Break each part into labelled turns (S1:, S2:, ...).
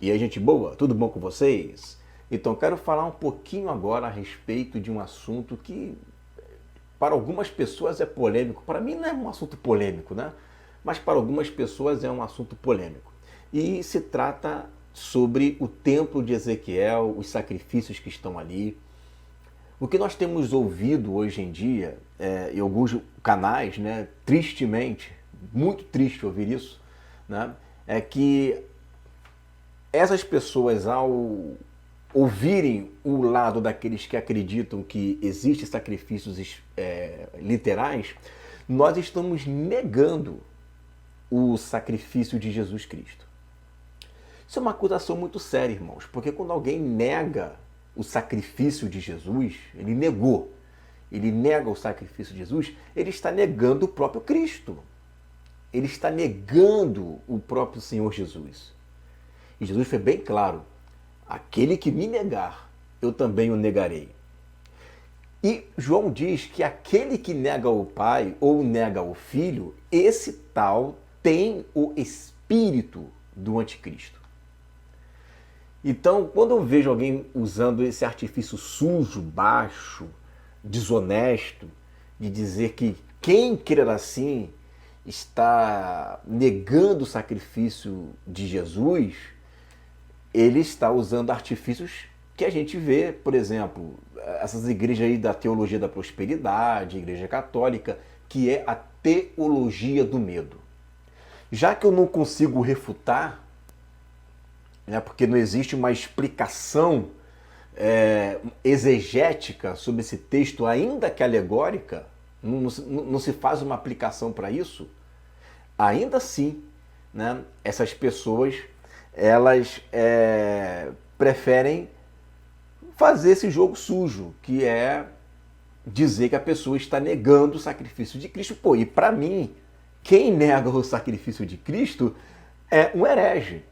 S1: E aí, gente boa, tudo bom com vocês? Então, quero falar um pouquinho agora a respeito de um assunto que para algumas pessoas é polêmico. Para mim não é um assunto polêmico, né? Mas para algumas pessoas é um assunto polêmico. E se trata sobre o templo de Ezequiel, os sacrifícios que estão ali. O que nós temos ouvido hoje em dia, em alguns canais, né, tristemente, muito triste ouvir isso, né, é que essas pessoas, ao ouvirem o lado daqueles que acreditam que existem sacrifícios literais, nós estamos negando o sacrifício de Jesus Cristo. Isso é uma acusação muito séria, irmãos, porque quando alguém nega o sacrifício de Jesus, ele nega o sacrifício de Jesus, ele está negando o próprio Cristo. Ele está negando o próprio Senhor Jesus. E Jesus foi bem claro: aquele que me negar, eu também o negarei. E João diz que aquele que nega o Pai ou nega o Filho, esse tal tem o espírito do anticristo. Então, quando eu vejo alguém usando esse artifício sujo, baixo, desonesto, de dizer que quem crer assim está negando o sacrifício de Jesus, ele está usando artifícios que a gente vê, por exemplo, essas igrejas aí da teologia da prosperidade, igreja católica, que é a teologia do medo. Já que eu não consigo refutar, né, porque não existe uma explicação exegética sobre esse texto, ainda que alegórica, não se faz uma aplicação para isso, ainda assim, né, essas pessoas elas preferem fazer esse jogo sujo, que é dizer que a pessoa está negando o sacrifício de Cristo. Pô, e para mim, quem nega o sacrifício de Cristo é um herege.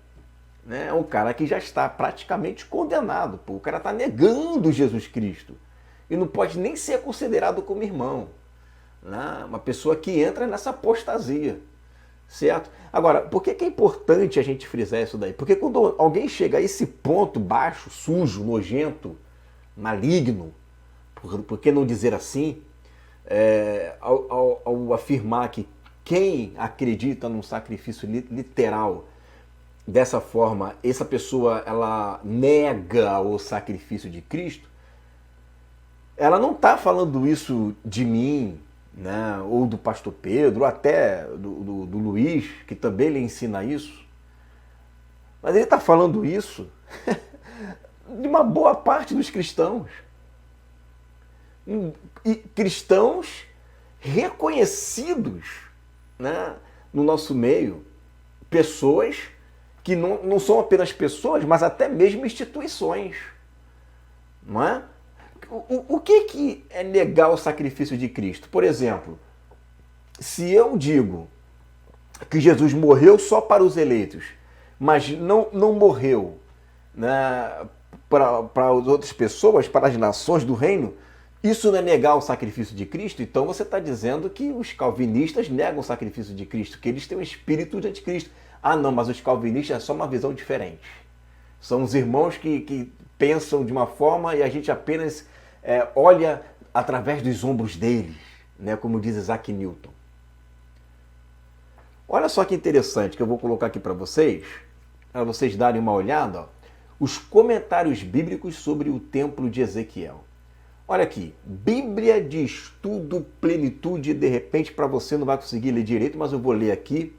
S1: Né? É um cara que já está praticamente condenado. Pô. O cara está negando Jesus Cristo. E não pode nem ser considerado como irmão. Né? Uma pessoa que entra nessa apostasia. Certo? Agora, por que é importante a gente frisar isso daí? Porque quando alguém chega a esse ponto baixo, sujo, nojento, maligno, por que não dizer assim, ao afirmar que quem acredita num sacrifício literal dessa forma, essa pessoa ela nega o sacrifício de Cristo, ela não está falando isso de mim, né, ou do pastor Pedro, ou até do Luiz, que também lhe ensina isso. Mas ele está falando isso de uma boa parte dos cristãos. E cristãos reconhecidos, né, no nosso meio. Pessoas que não são apenas pessoas, mas até mesmo instituições. Não é? O que é negar o sacrifício de Cristo? Por exemplo, se eu digo que Jesus morreu só para os eleitos, mas não morreu, né, para as outras pessoas, para as nações do reino, isso não é negar o sacrifício de Cristo? Então você está dizendo que os calvinistas negam o sacrifício de Cristo, que eles têm o espírito de anticristo. Ah não, mas os calvinistas é só uma visão diferente. São os irmãos que pensam de uma forma e a gente apenas olha através dos ombros deles, né, como diz Isaac Newton. Olha só que interessante que eu vou colocar aqui para vocês darem uma olhada, ó, os comentários bíblicos sobre o templo de Ezequiel. Olha aqui, Bíblia de Estudo Plenitude, de repente para você não vai conseguir ler direito, mas eu vou ler aqui.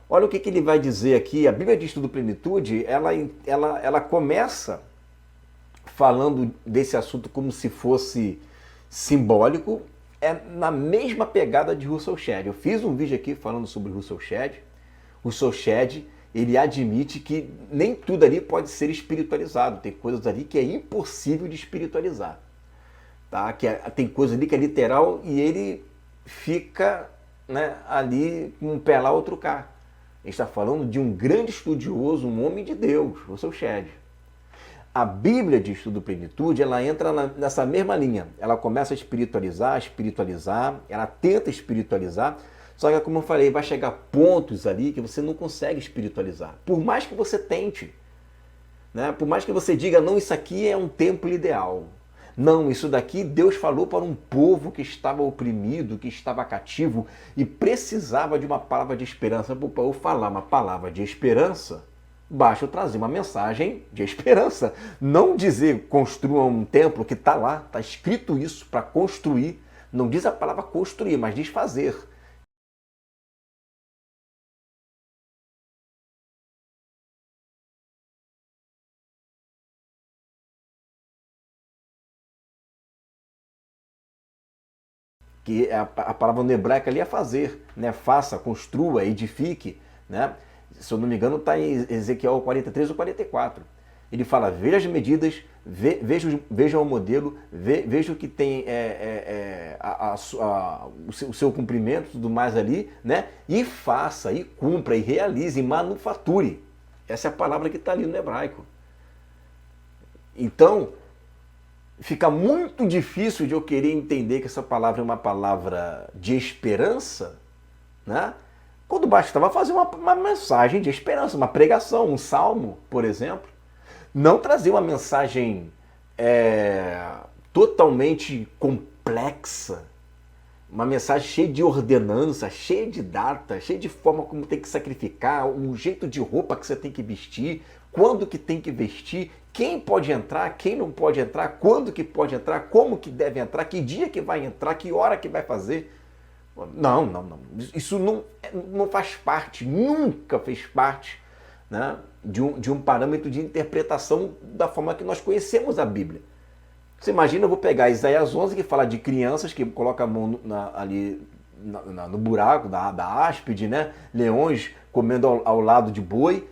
S1: Olha o que ele vai dizer aqui. A Bíblia de Estudo Plenitude, ela começa falando desse assunto como se fosse simbólico, na mesma pegada de Russell Shedd. Eu fiz um vídeo aqui falando sobre Russell Shedd. Russell Shedd, ele admite que nem tudo ali pode ser espiritualizado. Tem coisas ali que é impossível de espiritualizar. Tá? Tem coisa ali que é literal e ele fica, né, ali com um pé lá, outro cá. A gente está falando de um grande estudioso, um homem de Deus, Russell Shedd. A Bíblia de Estudo Plenitude, ela entra nessa mesma linha. Ela começa a espiritualizar, ela tenta espiritualizar, só que, como eu falei, vai chegar pontos ali que você não consegue espiritualizar. Por mais que você tente. né? Por mais que você diga, não, isso aqui é um templo ideal. Não, isso daqui Deus falou para um povo que estava oprimido, que estava cativo e precisava de uma palavra de esperança. Para eu falar uma palavra de esperança, basta eu trazer uma mensagem de esperança. Não dizer construa um templo, que está lá, está escrito isso para construir. Não diz a palavra construir, mas diz fazer. Que a palavra no hebraico ali é fazer, né? Faça, construa, edifique, né? Se eu não me engano, está em Ezequiel 43 ou 44. Ele fala, veja as medidas, veja o modelo, veja o que tem o seu cumprimento, tudo mais ali, né? E faça, e cumpra, e realize, e manufature. Essa é a palavra que está ali no hebraico. Então, fica muito difícil de eu querer entender que essa palavra é uma palavra de esperança, né? Quando bastava fazer uma mensagem de esperança, uma pregação, um salmo, por exemplo. Não trazer uma mensagem totalmente complexa, uma mensagem cheia de ordenança, cheia de data, cheia de forma como tem que sacrificar, um jeito de roupa que você tem que vestir, quando que tem que vestir, quem pode entrar, quem não pode entrar, quando que pode entrar, como que deve entrar, que dia que vai entrar, que hora que vai fazer. Não, não, não. Isso não faz parte, nunca fez parte, né, de um parâmetro de interpretação da forma que nós conhecemos a Bíblia. Você imagina, eu vou pegar Isaías 11, que fala de crianças que colocam a mão ali no buraco da áspide, né? Leões comendo ao lado de boi.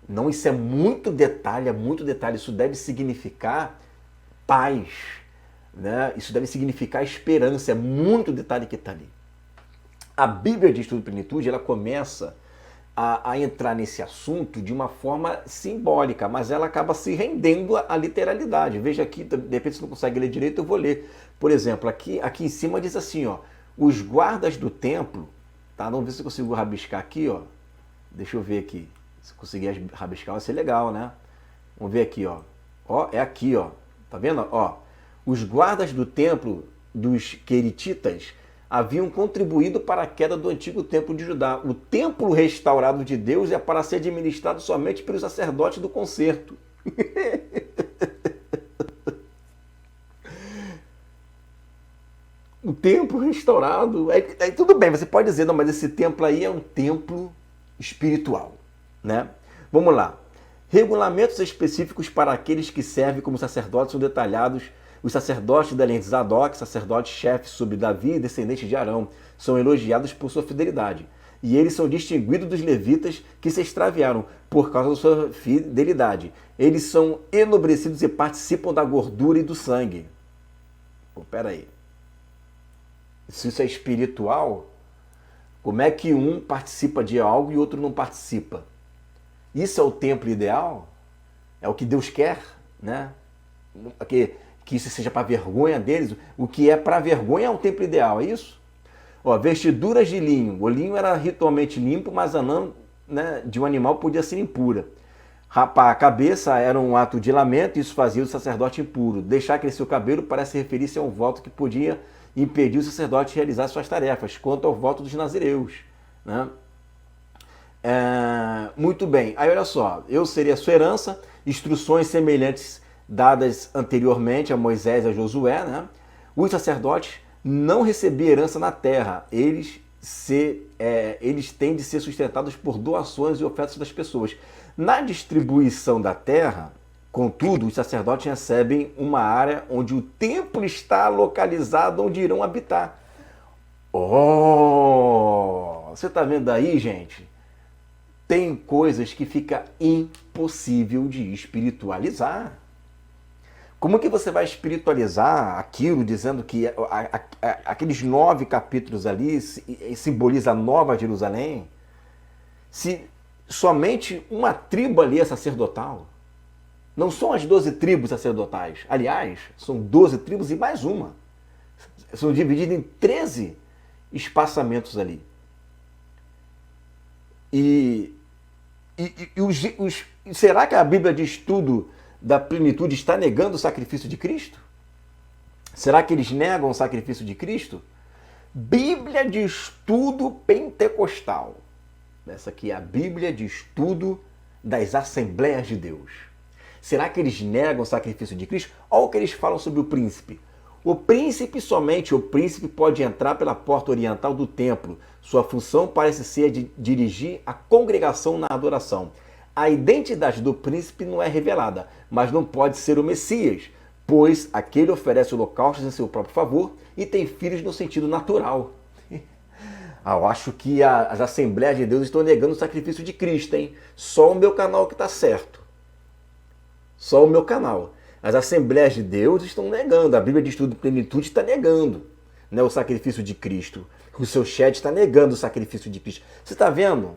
S1: Não, isso é muito detalhe, é muito detalhe. Isso deve significar paz, né? Isso deve significar esperança. É muito detalhe que está ali. A Bíblia de Estudo de Plenitude, ela começa a entrar nesse assunto de uma forma simbólica, mas ela acaba se rendendo à literalidade. Veja aqui, de repente você não consegue ler direito, eu vou ler. Por exemplo, aqui em cima diz assim, ó, os guardas do templo, tá? Vamos ver se eu consigo rabiscar aqui, ó. Deixa eu ver aqui. Se conseguir rabiscar vai ser legal, né? Vamos ver aqui, ó. Ó, é aqui, ó. Tá vendo? Ó, os guardas do templo dos queretitas haviam contribuído para a queda do antigo templo de Judá. O templo restaurado de Deus é para ser administrado somente pelos sacerdotes do concerto. O templo restaurado. Aí tudo bem, você pode dizer, não, mas esse templo aí é um templo espiritual, né? Vamos lá. Regulamentos específicos para aqueles que servem como sacerdotes são detalhados. Os sacerdotes da linha de Zadok, sacerdotes-chefes sobre Davi e descendentes de Arão, são elogiados por sua fidelidade. E eles são distinguidos dos levitas que se extraviaram por causa da sua fidelidade. Eles são enobrecidos e participam da gordura e do sangue. Pô, peraí. Se isso é espiritual, como é que um participa de algo e outro não participa? Isso é o templo ideal? É o que Deus quer, né? Que isso seja para vergonha deles. O que é para vergonha é um templo ideal, é isso? Ó, vestiduras de linho. O linho era ritualmente limpo, mas a lã, né, de um animal podia ser impura. Rapar a cabeça era um ato de lamento, e isso fazia o sacerdote impuro. Deixar crescer o cabelo parece referir-se a um voto que podia impedir o sacerdote de realizar suas tarefas, quanto ao voto dos nazireus, né? Muito bem, aí olha só, eu seria a sua herança, instruções semelhantes dadas anteriormente a Moisés e a Josué, né? Os sacerdotes não recebiam herança na terra, eles têm de ser sustentados por doações e ofertas das pessoas. Na distribuição da terra, contudo, os sacerdotes recebem uma área onde o templo está localizado, onde irão habitar. Oh, você está vendo aí, gente? Tem coisas que fica impossível de espiritualizar. Como que você vai espiritualizar aquilo dizendo que aqueles 9 capítulos ali simboliza a Nova Jerusalém? Se somente uma tribo ali é sacerdotal. Não são as 12 tribos sacerdotais. Aliás, são 12 tribos e mais uma. São divididas em 13 espaçamentos ali. E Será que a Bíblia de Estudo da Plenitude está negando o sacrifício de Cristo? Será que eles negam o sacrifício de Cristo? Bíblia de Estudo Pentecostal. Essa aqui é a Bíblia de Estudo das Assembleias de Deus. Será que eles negam o sacrifício de Cristo? Olha o que eles falam sobre o príncipe. Somente o príncipe pode entrar pela porta oriental do templo. Sua função parece ser de dirigir a congregação na adoração. A identidade do príncipe não é revelada, mas não pode ser o Messias, pois aquele oferece holocaustos em seu próprio favor e tem filhos no sentido natural. Eu acho que as Assembleias de Deus estão negando o sacrifício de Cristo, hein? Só o meu canal que está certo. Só o meu canal. As Assembleias de Deus estão negando. A Bíblia de Estudo de Plenitude está negando, né, o sacrifício de Cristo. O seu chat está negando o sacrifício de Cristo. Você está vendo?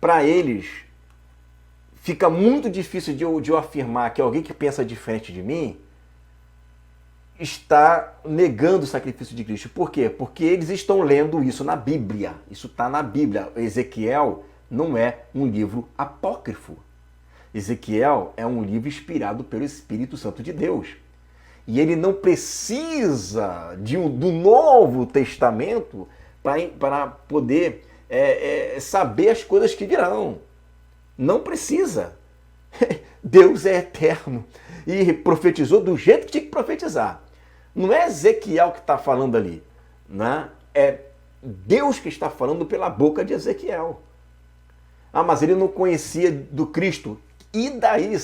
S1: Para eles, fica muito difícil de eu afirmar que alguém que pensa diferente de mim está negando o sacrifício de Cristo. Por quê? Porque eles estão lendo isso na Bíblia. Isso está na Bíblia. Ezequiel não é um livro apócrifo. Ezequiel é um livro inspirado pelo Espírito Santo de Deus. E ele não precisa do Novo Testamento para poder saber as coisas que virão. Não precisa. Deus é eterno e profetizou do jeito que tinha que profetizar. Não é Ezequiel que está falando ali, né? É Deus que está falando pela boca de Ezequiel. Mas ele não conhecia do Cristo. E daí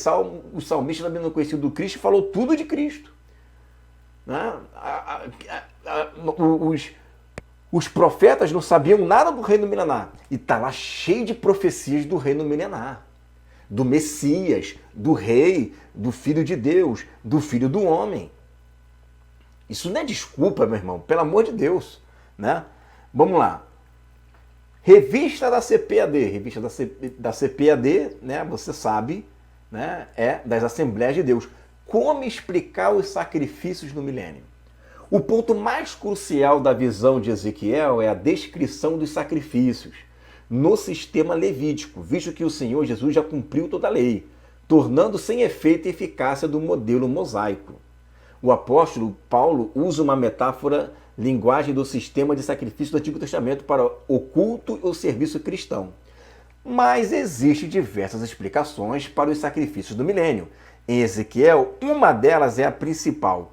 S1: o salmista também não conhecia do Cristo e falou tudo de Cristo. Né? Os profetas não sabiam nada do reino milenar. E está lá cheio de profecias do reino milenar. Do Messias, do rei, do Filho de Deus, do Filho do homem. Isso não é desculpa, meu irmão, pelo amor de Deus. Né? Vamos lá. Revista da CPAD. Revista da CPAD, né, você sabe, né, é das Assembleias de Deus. Como explicar os sacrifícios no milênio? O ponto mais crucial da visão de Ezequiel é a descrição dos sacrifícios no sistema levítico, visto que o Senhor Jesus já cumpriu toda a lei, tornando sem efeito e eficácia do modelo mosaico. O apóstolo Paulo usa uma metáfora linguagem do sistema de sacrifício do Antigo Testamento para o culto e o serviço cristão. Mas existem diversas explicações para os sacrifícios do milênio. Em Ezequiel, uma delas é a principal,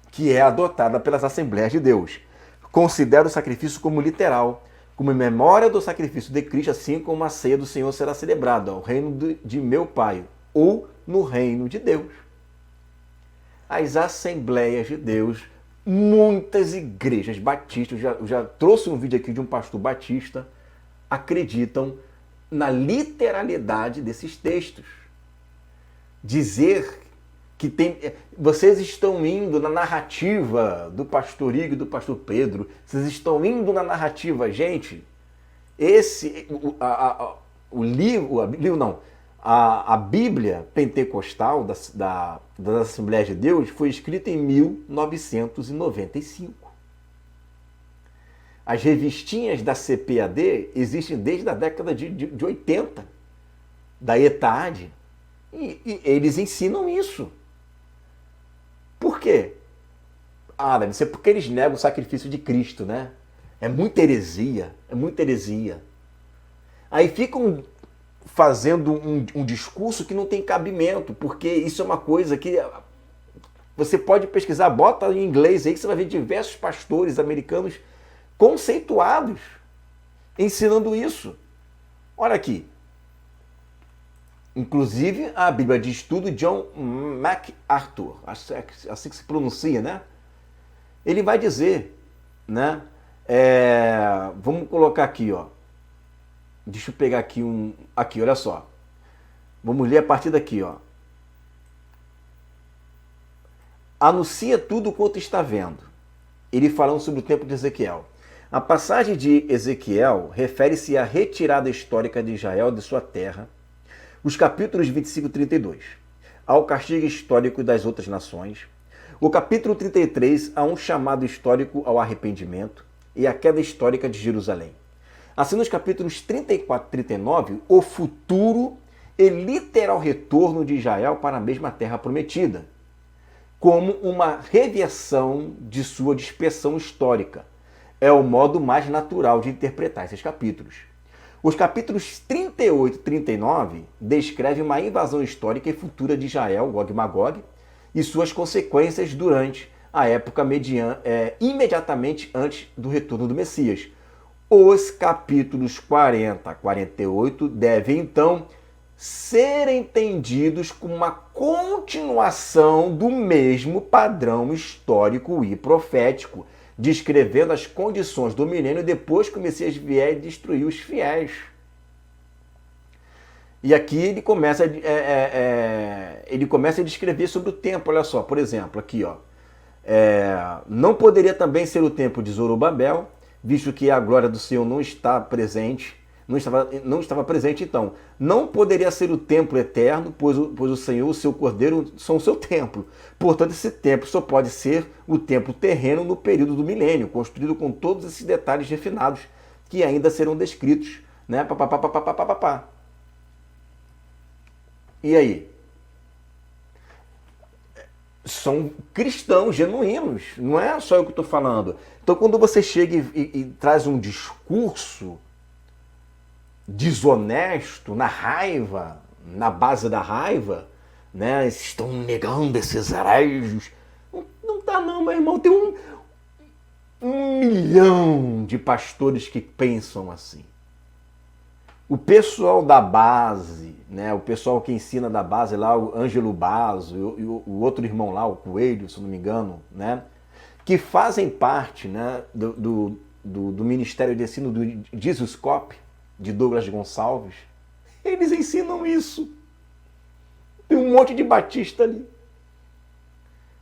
S1: que é adotada pelas Assembleias de Deus. Considera o sacrifício como literal, como memória do sacrifício de Cristo, assim como a ceia do Senhor será celebrada ao reino de meu Pai, ou no reino de Deus. As Assembleias de Deus, muitas igrejas batistas, eu já trouxe um vídeo aqui de um pastor batista, acreditam na literalidade desses textos. Dizer que vocês estão indo na narrativa do pastor Igor e do pastor Pedro, vocês estão indo na narrativa, gente, a Bíblia pentecostal das Assembleias de Deus foi escrita em 1995. As revistinhas da CPAD existem desde a década de 80, da ETAD, e eles ensinam isso. Por quê? Deve ser porque eles negam o sacrifício de Cristo, né? É muita heresia, Aí ficam fazendo um discurso que não tem cabimento, porque isso é uma coisa que você pode pesquisar, bota em inglês aí que você vai ver diversos pastores americanos conceituados ensinando isso. Olha aqui. Inclusive a Bíblia de Estudo John MacArthur, assim que se pronuncia, né? Ele vai dizer, né? Vamos colocar aqui, ó. Deixa eu pegar aqui aqui, olha só. Vamos ler a partir daqui, ó. Anuncia tudo quanto está vendo. Ele falando sobre o tempo de Ezequiel. A passagem de Ezequiel refere-se à retirada histórica de Israel de sua terra, os capítulos 25 e 32, ao castigo histórico das outras nações, o capítulo 33 a um chamado histórico ao arrependimento e à queda histórica de Jerusalém. Assim, nos capítulos 34 e 39, o futuro e literal retorno de Israel para a mesma terra prometida, como uma reversão de sua dispersão histórica. É o modo mais natural de interpretar esses capítulos. Os capítulos 38 e 39 descrevem uma invasão histórica e futura de Israel, Gog e Magog, e suas consequências durante a época imediatamente antes do retorno do Messias. Os capítulos 40 a 48 devem, então, ser entendidos como uma continuação do mesmo padrão histórico e profético, descrevendo as condições do milênio depois que o Messias vier e destruir os fiéis. E aqui ele começa a descrever sobre o tempo. Olha só, por exemplo, aqui, ó. Não poderia também ser o tempo de Zorobabel, visto que a glória do Senhor não está presente, não estava presente, então. Não poderia ser o templo eterno, pois o Senhor, o seu Cordeiro, são o seu templo. Portanto, esse templo só pode ser o templo terreno no período do milênio, construído com todos esses detalhes refinados que ainda serão descritos, né? E aí? São cristãos genuínos, não é só eu que estou falando. Então, quando você chega e traz um discurso desonesto, na raiva, na base da raiva, né? Estão negando esses hereges. Não tá não, meu irmão. Tem um milhão de pastores que pensam assim. O pessoal da base, né? O pessoal que ensina da base lá, o Ângelo Basso e o outro irmão lá, o Coelho, se não me engano, né? Que fazem parte, né, do Ministério de Ensino do Jesuscope, de Douglas Gonçalves, eles ensinam isso. Tem um monte de batista ali.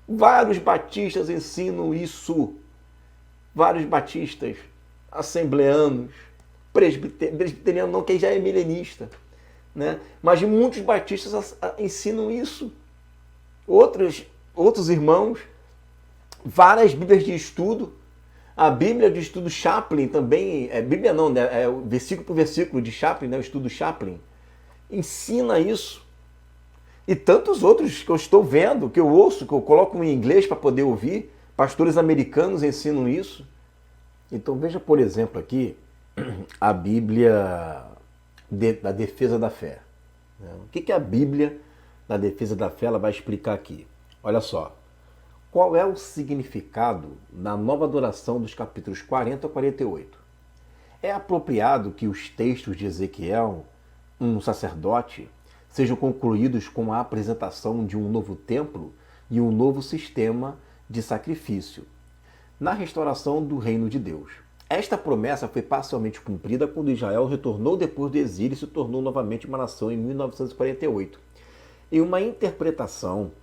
S1: Vários batistas ensinam isso. Vários batistas, assembleanos, presbiteriano não, quem já é milenista, né? Mas muitos batistas ensinam isso. Outros irmãos, várias bíblias de estudo. A Bíblia de estudo Chaplin também, Bíblia não, né? Versículo por versículo de Chaplin, né? O estudo Chaplin, ensina isso. E tantos outros que eu estou vendo, que eu ouço, que eu coloco em inglês para poder ouvir, pastores americanos ensinam isso. Então veja, por exemplo, aqui, a Bíblia da defesa da fé. O que a Bíblia da defesa da fé ela vai explicar aqui? Olha só. Qual é o significado da nova adoração dos capítulos 40 a 48? É apropriado que os textos de Ezequiel, um sacerdote, sejam concluídos com a apresentação de um novo templo e um novo sistema de sacrifício, na restauração do reino de Deus. Esta promessa foi parcialmente cumprida quando Israel retornou depois do exílio e se tornou novamente uma nação em 1948. Em uma interpretação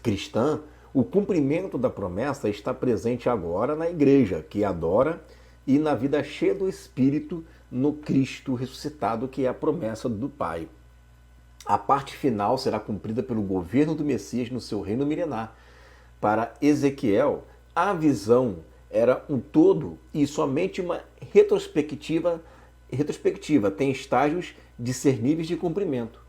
S1: cristã, o cumprimento da promessa está presente agora na igreja, que adora, e na vida cheia do Espírito no Cristo ressuscitado, que é a promessa do Pai. A parte final será cumprida pelo governo do Messias no seu reino milenar. Para Ezequiel, a visão era um todo e somente uma retrospectiva tem estágios discerníveis de cumprimento.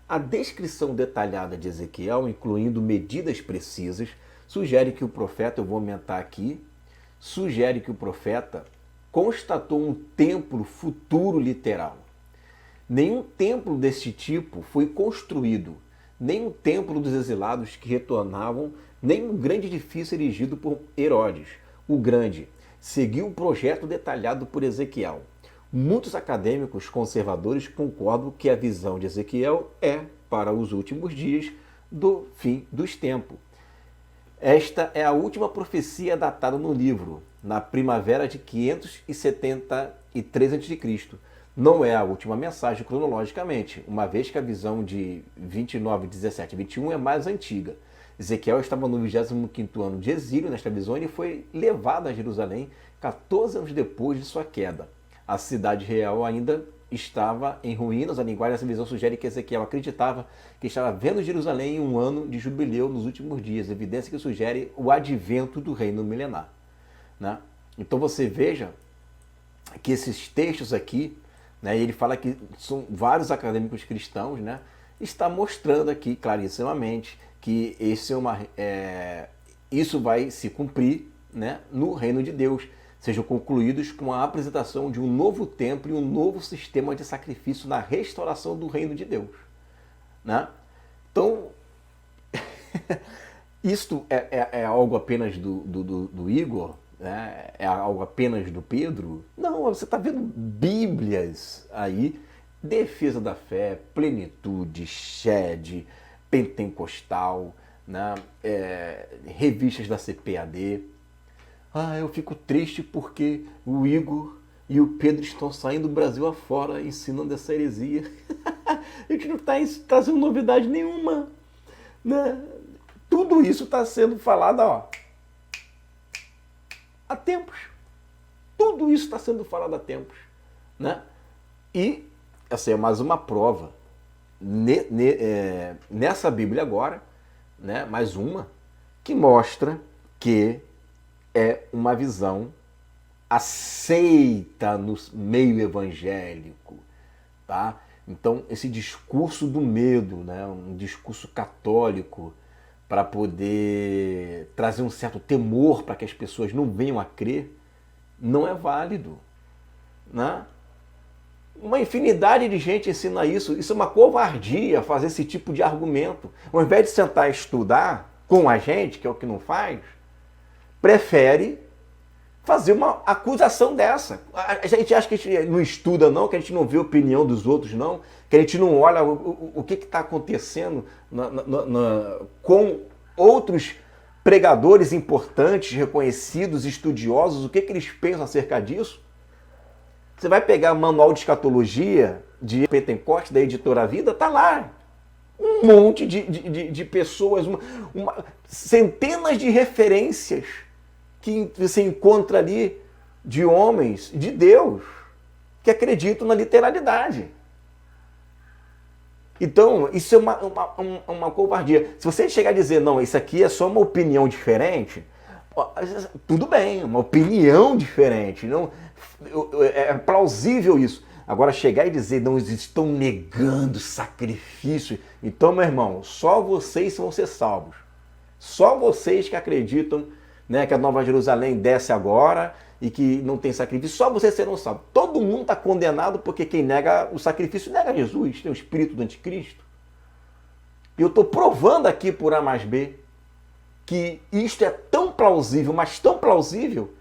S1: A descrição detalhada de Ezequiel, incluindo medidas precisas, sugere que o profeta, eu vou aumentar aqui, sugere que o profeta constatou um templo futuro literal. Nenhum templo desse tipo foi construído, nem o templo dos exilados que retornavam, nem um grande edifício erigido por Herodes, o Grande, seguiu o projeto detalhado por Ezequiel. Muitos acadêmicos conservadores concordam que a visão de Ezequiel é para os últimos dias do fim dos tempos. Esta é a última profecia datada no livro, na primavera de 573 a.C. Não é a última mensagem cronologicamente, uma vez que a visão de 29, 17 e 21 é mais antiga. Ezequiel estava no 25º ano de exílio nesta visão e foi levado a Jerusalém 14 anos depois de sua queda. A cidade real ainda estava em ruínas. A linguagem dessa visão sugere que Ezequiel acreditava que estava vendo Jerusalém em um ano de jubileu nos últimos dias, evidência que sugere o advento do reino milenar, né? Então você veja que esses textos aqui, né, ele fala que são vários acadêmicos cristãos, né, está mostrando aqui clarissimamente que isso vai se cumprir, né, no reino de Deus, sejam concluídos com a apresentação de um novo templo e um novo sistema de sacrifício na restauração do reino de Deus. Né? Então, isto é algo apenas do Igor? Né? É algo apenas do Pedro? Não, você está vendo Bíblias aí, defesa da fé, plenitude, shed, pentecostal, né? Revistas da CPAD. Eu fico triste porque o Igor e o Pedro estão saindo do Brasil afora ensinando essa heresia. A gente não está trazendo novidade nenhuma. Né? Tudo isso está sendo falado há tempos. Tudo isso está sendo falado há tempos. Né? E essa é mais uma prova. Nessa Bíblia agora, né, mais uma, que mostra que é uma visão aceita no meio evangélico, tá? Então, esse discurso do medo, né, um discurso católico para poder trazer um certo temor para que as pessoas não venham a crer, não é válido, né? Uma infinidade de gente ensina isso. Isso é uma covardia fazer esse tipo de argumento. Ao invés de sentar e estudar com a gente, que é o que não faz, prefere fazer uma acusação dessa. A gente acha que a gente não estuda não, que a gente não vê a opinião dos outros não, que a gente não olha o que está acontecendo com outros pregadores importantes, reconhecidos, estudiosos, o que eles pensam acerca disso. Você vai pegar o manual de escatologia de Pentecostes, da editora Vida, tá lá. Um monte de pessoas, centenas de referências que você encontra ali de homens de Deus que acreditam na literalidade. Então, isso é uma covardia. Se você chegar a dizer, não, isso aqui é só uma opinião diferente, tudo bem, uma opinião diferente. Não, é plausível isso. Agora, chegar e dizer, não, eles estão negando sacrifício. Então, meu irmão, só vocês vão ser salvos. Só vocês que acreditam, né, que a Nova Jerusalém desce agora e que não tem sacrifício, só vocês serão salvos. Todo mundo está condenado porque quem nega o sacrifício nega Jesus, tem o espírito do anticristo. E eu estou provando aqui por A mais B que isto é tão plausível, mas tão plausível,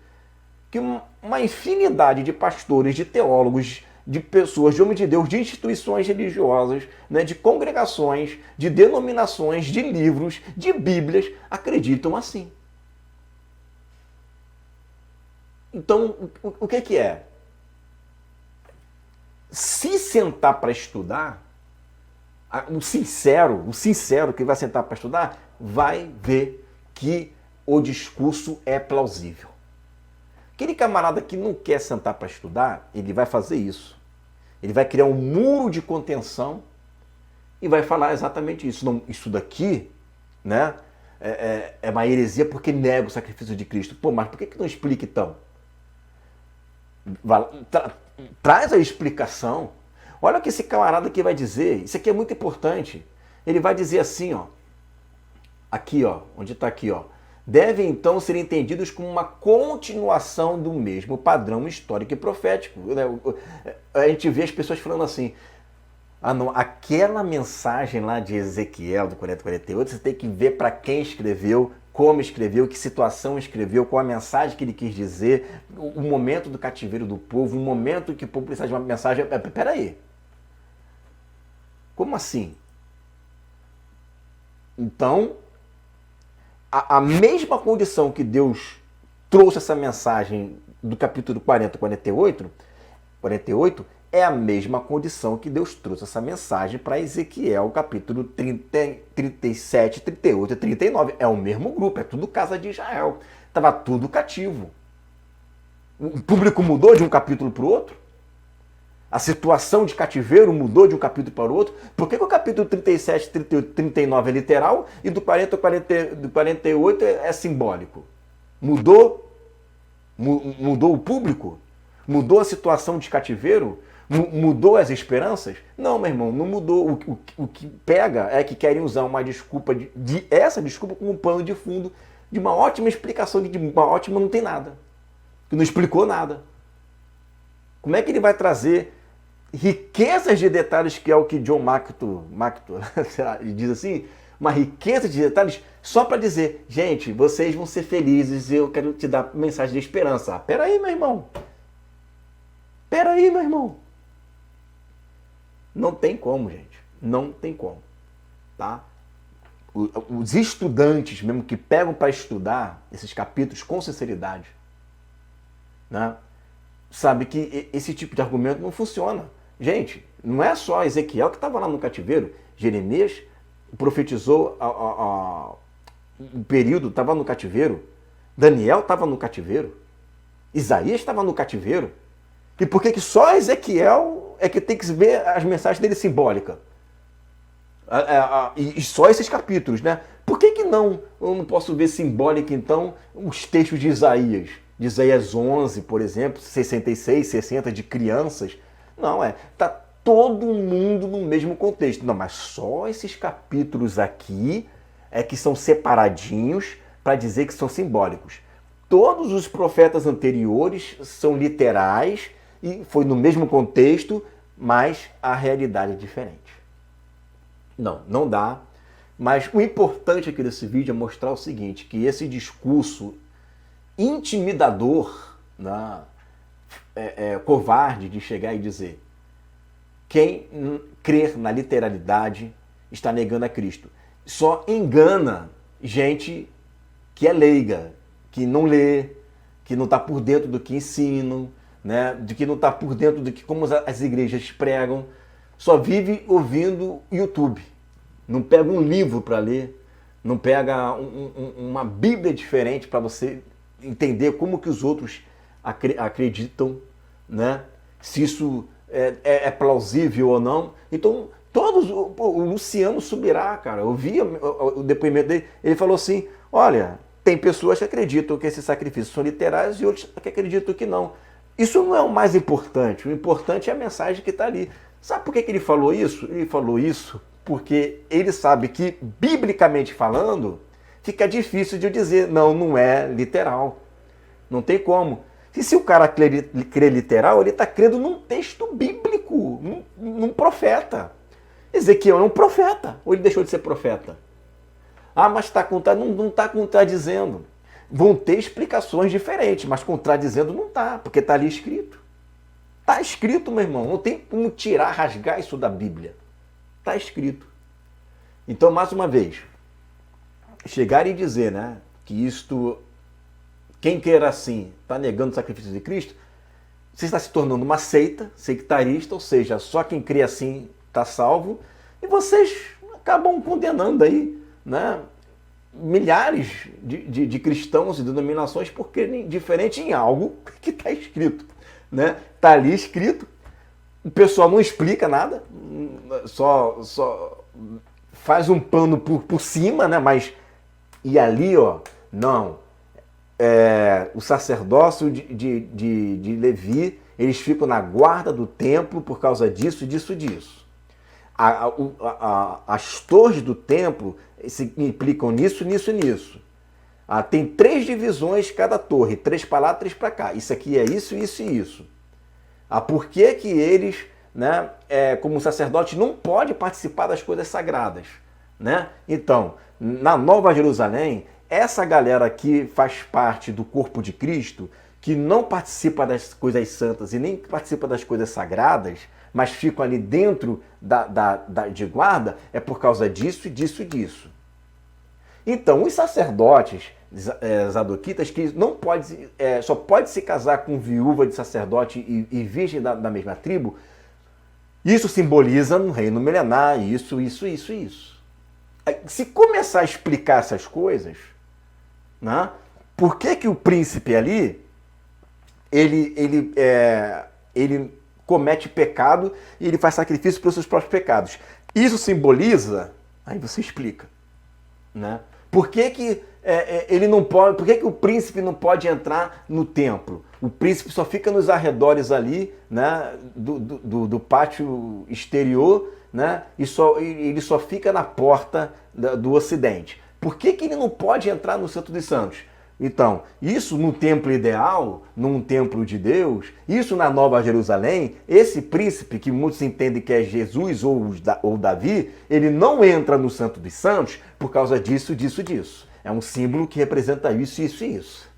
S1: que uma infinidade de pastores, de teólogos, de pessoas, de homens de Deus, de instituições religiosas, né, de congregações, de denominações, de livros, de Bíblias, acreditam assim. Então, o que é? Se sentar para estudar, o sincero que vai sentar para estudar, vai ver que o discurso é plausível. Aquele camarada que não quer sentar para estudar, ele vai fazer isso. Ele vai criar um muro de contenção e vai falar exatamente isso. Não, isso daqui, né, é uma heresia porque nega o sacrifício de Cristo. Pô, mas por que não explica então? Traz a explicação. Olha o que esse camarada aqui vai dizer. Isso aqui é muito importante. Ele vai dizer assim, ó. Aqui, ó. Onde está aqui, ó. Devem então ser entendidos como uma continuação do mesmo padrão histórico e profético. A gente vê as pessoas falando assim, não, aquela mensagem lá de Ezequiel, do 40-48, você tem que ver para quem escreveu, como escreveu, que situação escreveu, qual a mensagem que ele quis dizer, o momento do cativeiro do povo, o momento que o povo precisa de uma mensagem. Peraí. Como assim? Então, a mesma condição que Deus trouxe essa mensagem do capítulo 40-48, é a mesma condição que Deus trouxe essa mensagem para Ezequiel, capítulo 37, 38 e 39. É o mesmo grupo, é tudo casa de Israel. Estava tudo cativo. O público mudou de um capítulo para o outro? A situação de cativeiro mudou de um capítulo para o outro? Por que o capítulo 37, 38, 39 é literal e do 48 é simbólico? Mudou? Mudou o público? Mudou a situação de cativeiro? Mudou as esperanças? Não, meu irmão, não mudou. O que pega é que querem usar uma desculpa, essa desculpa como pano de fundo de uma ótima explicação, que de uma ótima não tem nada. Que não explicou nada. Como é que ele vai trazer riquezas de detalhes, que é o que John Macto diz assim, uma riqueza de detalhes só para dizer, gente, vocês vão ser felizes, eu quero te dar mensagem de esperança. Peraí, meu irmão. Peraí, meu irmão. Não tem como, gente. Não tem como. Tá? Os estudantes mesmo que pegam para estudar esses capítulos com sinceridade, né, sabe que esse tipo de argumento não funciona. Gente, não é só Ezequiel que estava lá no cativeiro. Jeremias profetizou o período, estava no cativeiro. Daniel estava no cativeiro. Isaías estava no cativeiro. E por que só Ezequiel é que tem que ver as mensagens dele simbólicas? E só esses capítulos, né? Por que não? Eu não posso ver simbólica, então, os textos de Isaías. De Isaías 11, por exemplo, 66, 60, de crianças. Não, tá todo mundo no mesmo contexto. Não, mas só esses capítulos aqui é que são separadinhos para dizer que são simbólicos. Todos os profetas anteriores são literais e foi no mesmo contexto, mas a realidade é diferente. Não dá. Mas o importante aqui desse vídeo é mostrar o seguinte, que esse discurso intimidador, né, covarde de chegar e dizer quem crer na literalidade está negando a Cristo. Só engana gente que é leiga, que não lê, que não está por dentro do que ensinam, né, de que não está por dentro de como as igrejas pregam, só vive ouvindo YouTube. Não pega um livro para ler, não pega uma Bíblia diferente para você entender como que os outros acreditam, né? Se isso é plausível ou não. Então, o Luciano Subirá, cara, eu vi o depoimento dele, ele falou assim, olha, tem pessoas que acreditam que esses sacrifícios são literais e outros que acreditam que não. Isso não é o mais importante, o importante é a mensagem que está ali. Sabe por que ele falou isso? Ele falou isso porque ele sabe que, biblicamente falando, fica difícil de eu dizer, não é literal. Não tem como. E se o cara crê literal, ele está crendo num texto bíblico, num profeta. Ezequiel é um profeta, ou ele deixou de ser profeta? Mas não está contradizendo. Vão ter explicações diferentes, mas contradizendo não está, porque está ali escrito. Está escrito, meu irmão, não tem como tirar, rasgar isso da Bíblia. Está escrito. Então, mais uma vez, chegar e dizer, né, que isto, quem quer assim, está negando o sacrifício de Cristo, você está se tornando uma seita, sectarista, ou seja, só quem crê assim está salvo, e vocês acabam condenando aí, né, milhares de cristãos e denominações por crerem diferente em algo que está escrito, né? Está ali escrito, o pessoal não explica nada, só faz um pano por cima, né? Mas e ali, ó, não, o sacerdócio de Levi, eles ficam na guarda do templo por causa disso. As torres do templo se implicam nisso. Tem 3 divisões cada torre, 3 para lá, 3 para cá. Isso aqui é isso. Por que que eles, né, como sacerdote, não pode participar das coisas sagradas, né? Então, na Nova Jerusalém, essa galera que faz parte do corpo de Cristo, que não participa das coisas santas e nem participa das coisas sagradas, mas ficam ali dentro de guarda, é por causa disso. Então, os sacerdotes zadoquitas, que não pode, só pode se casar com viúva de sacerdote e virgem da mesma tribo, isso simboliza um reino milenar, isso. Se começar a explicar essas coisas, né, por que o príncipe ali, ele comete pecado e ele faz sacrifício pelos seus próprios pecados. Isso simboliza, aí você explica, né? Por que ele não pode, por que, que o príncipe não pode entrar no templo? O príncipe só fica nos arredores ali, né, do pátio exterior, né, e ele só fica na porta do ocidente. Por que, que ele não pode entrar no Santo dos Santos? Então, isso no templo ideal, num templo de Deus, isso na Nova Jerusalém, esse príncipe, que muitos entendem que é Jesus ou Davi, ele não entra no Santo dos Santos por causa disso, disso, disso. É um símbolo que representa isso, isso e isso.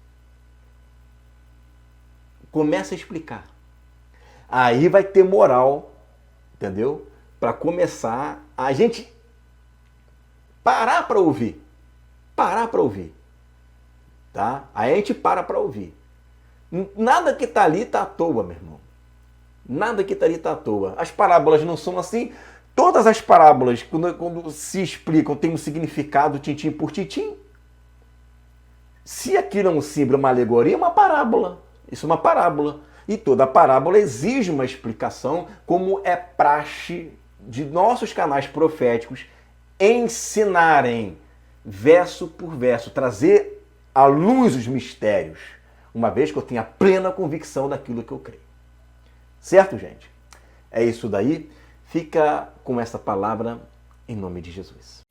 S1: Começa a explicar. Aí vai ter moral, entendeu? Para começar a gente parar para ouvir. Parar para ouvir. Tá? Aí a gente para ouvir. Nada que está ali está à toa, meu irmão. Nada que está ali está à toa. As parábolas não são assim. Todas as parábolas, quando se explicam, têm um significado tintim por tintim. Se aquilo é um símbolo, uma alegoria, é uma parábola. Isso é uma parábola. E toda parábola exige uma explicação, como é praxe de nossos canais proféticos ensinarem verso por verso, trazer à luz os mistérios, uma vez que eu tenha plena convicção daquilo que eu creio. Certo, gente? É isso daí. Fica com essa palavra em nome de Jesus.